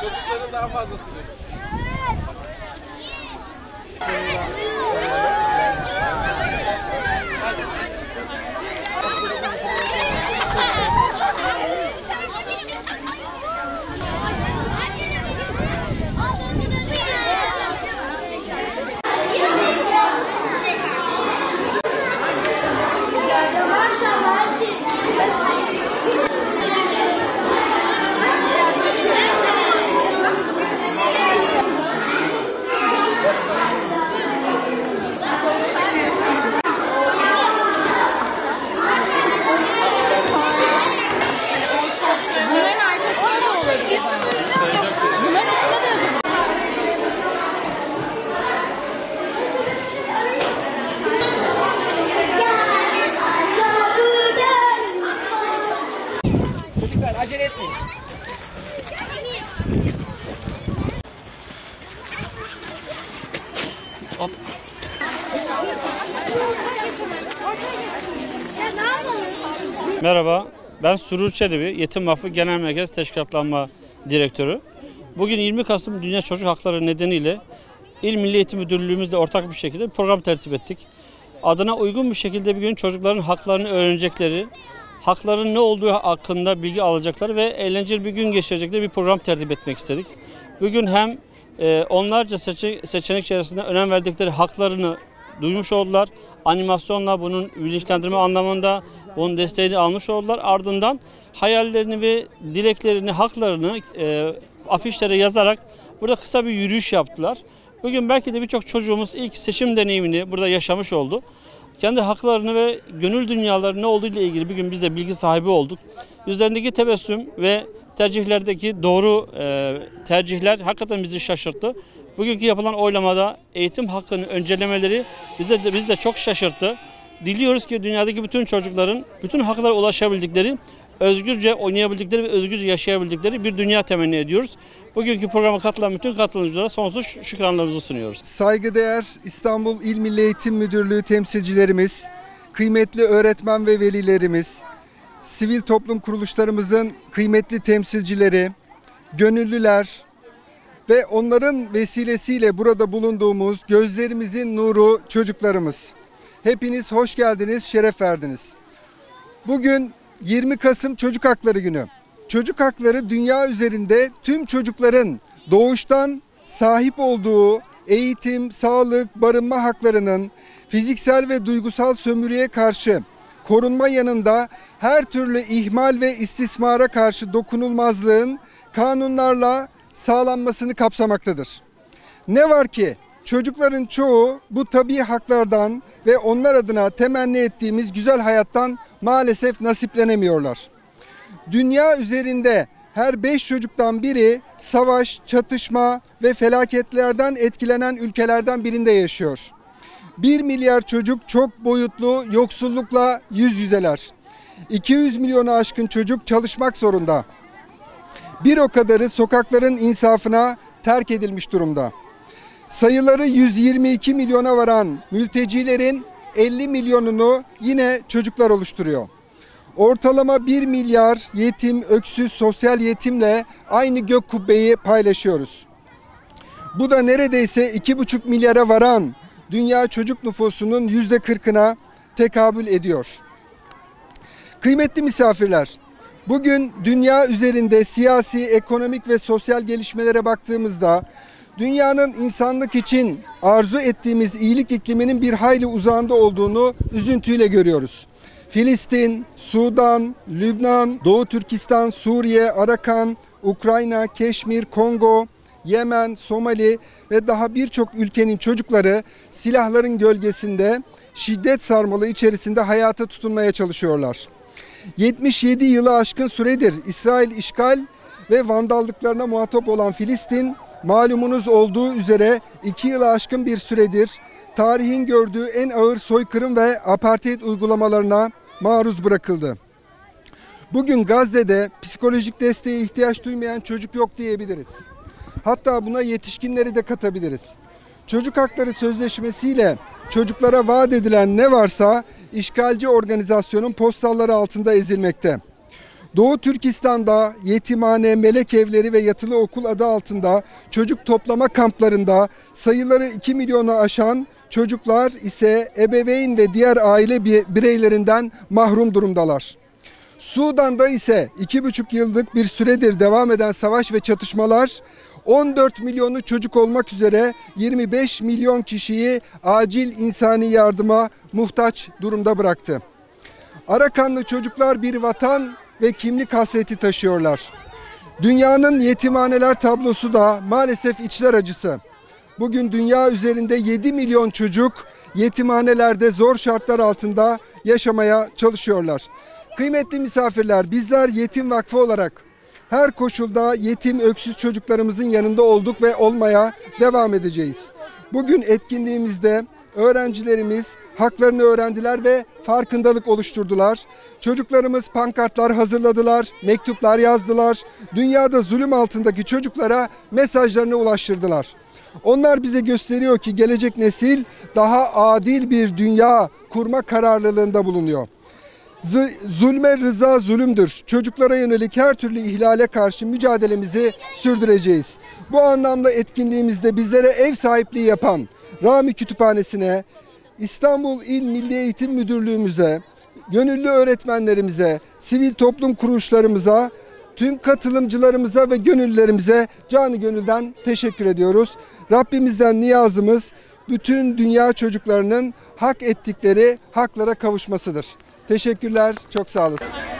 Çocukların daha fazlası gözüküyor. Çocuklar acele etmeyin. Hop. Merhaba, ben Surur Çelebi, Yetim Vakfı Genel Merkez Teşkilatlanma Direktörü. Bugün 20 Kasım Dünya Çocuk Hakları nedeniyle İl Milli Eğitim Müdürlüğümüzle ortak bir şekilde bir program tertip ettik. Adına uygun bir şekilde bugün çocukların haklarını öğrenecekleri, hakların ne olduğu hakkında bilgi alacakları ve eğlenceli bir gün geçirecekleri bir program tertip etmek istedik. Bugün hem onlarca seçenek içerisinde önem verdikleri haklarını duymuş oldular. Animasyonla bunun bilinçlendirme anlamında bunun desteğini almış oldular. Ardından hayallerini ve dileklerini, haklarını afişlere yazarak burada kısa bir yürüyüş yaptılar. Bugün belki de birçok çocuğumuz ilk seçim deneyimini burada yaşamış oldu. Kendi haklarını ve gönül dünyaları ne olduğu ile ilgili bugün biz de bilgi sahibi olduk. Yüzlerindeki tebessüm ve tercihlerdeki doğru tercihler hakikaten bizi şaşırttı. Bugünkü yapılan oylamada eğitim hakkını öncelemeleri bizi de çok şaşırttı. Diliyoruz ki dünyadaki bütün çocukların bütün haklara ulaşabildikleri, özgürce oynayabildikleri ve özgürce yaşayabildikleri bir dünya temenni ediyoruz. Bugünkü programa katılan bütün katılımcılara sonsuz şükranlarımızı sunuyoruz. Saygıdeğer İstanbul İl Milli Eğitim Müdürlüğü temsilcilerimiz, kıymetli öğretmen ve velilerimiz, sivil toplum kuruluşlarımızın kıymetli temsilcileri, gönüllüler ve onların vesilesiyle burada bulunduğumuz gözlerimizin nuru çocuklarımız. Hepiniz hoş geldiniz, şeref verdiniz. Bugün 20 Kasım Çocuk Hakları Günü. Çocuk hakları dünya üzerinde tüm çocukların doğuştan sahip olduğu eğitim, sağlık, barınma haklarının fiziksel ve duygusal sömürüye karşı korunma yanında her türlü ihmal ve istismara karşı dokunulmazlığın kanunlarla sağlanmasını kapsamaktadır. Ne var ki çocukların çoğu bu tabii haklardan ve onlar adına temenni ettiğimiz güzel hayattan maalesef nasiplenemiyorlar. Dünya üzerinde her 5 çocuktan biri savaş, çatışma ve felaketlerden etkilenen ülkelerden birinde yaşıyor. 1 milyar çocuk çok boyutlu yoksullukla yüz yüzeler. 200 milyonu aşkın çocuk çalışmak zorunda. Bir o kadarı sokakların insafına terk edilmiş durumda. Sayıları 122 milyona varan mültecilerin 50 milyonunu yine çocuklar oluşturuyor. Ortalama 1 milyar yetim, öksüz, sosyal yetimle aynı gök kubbeyi paylaşıyoruz. Bu da neredeyse 2,5 milyara varan dünya çocuk nüfusunun %40'ına tekabül ediyor. Kıymetli misafirler, bugün dünya üzerinde siyasi, ekonomik ve sosyal gelişmelere baktığımızda dünyanın insanlık için arzu ettiğimiz iyilik ikliminin bir hayli uzağında olduğunu üzüntüyle görüyoruz. Filistin, Sudan, Lübnan, Doğu Türkistan, Suriye, Arakan, Ukrayna, Keşmir, Kongo, Yemen, Somali ve daha birçok ülkenin çocukları silahların gölgesinde şiddet sarmalı içerisinde hayata tutunmaya çalışıyorlar. 77 yılı aşkın süredir İsrail işgal ve vandallıklarına muhatap olan Filistin, malumunuz olduğu üzere 2 yılı aşkın bir süredir tarihin gördüğü en ağır soykırım ve apartheid uygulamalarına maruz bırakıldı. Bugün Gazze'de psikolojik desteğe ihtiyaç duymayan çocuk yok diyebiliriz. Hatta buna yetişkinleri de katabiliriz. Çocuk Hakları Sözleşmesi'yle çocuklara vaat edilen ne varsa işgalci organizasyonun postalları altında ezilmekte. Doğu Türkistan'da yetimhane, melek evleri ve yatılı okul adı altında çocuk toplama kamplarında sayıları 2 milyonu aşan çocuklar ise ebeveyn ve diğer aile bireylerinden mahrum durumdalar. Sudan'da ise 2,5 yıllık bir süredir devam eden savaş ve çatışmalar 14 milyonu çocuk olmak üzere 25 milyon kişiyi acil insani yardıma muhtaç durumda bıraktı. Arakanlı çocuklar bir vatan ve kimlik hasreti taşıyorlar. Dünyanın yetimhaneler tablosu da maalesef içler acısı. Bugün dünya üzerinde 7 milyon çocuk yetimhanelerde zor şartlar altında yaşamaya çalışıyorlar. Kıymetli misafirler, bizler Yetim Vakfı olarak her koşulda yetim, öksüz çocuklarımızın yanında olduk ve olmaya devam edeceğiz. Bugün etkinliğimizde öğrencilerimiz haklarını öğrendiler ve farkındalık oluşturdular. Çocuklarımız pankartlar hazırladılar, mektuplar yazdılar. Dünyada zulüm altındaki çocuklara mesajlarını ulaştırdılar. Onlar bize gösteriyor ki gelecek nesil daha adil bir dünya kurma kararlılığında bulunuyor. Zulme rıza zulümdür. Çocuklara yönelik her türlü ihlale karşı mücadelemizi sürdüreceğiz. Bu anlamda etkinliğimizde bizlere ev sahipliği yapan Rami Kütüphanesi'ne, İstanbul İl Milli Eğitim Müdürlüğümüze, gönüllü öğretmenlerimize, sivil toplum kuruluşlarımıza, tüm katılımcılarımıza ve gönüllülerimize canı gönülden teşekkür ediyoruz. Rabbimizden niyazımız bütün dünya çocuklarının hak ettikleri haklara kavuşmasıdır. Teşekkürler, çok sağ olasın.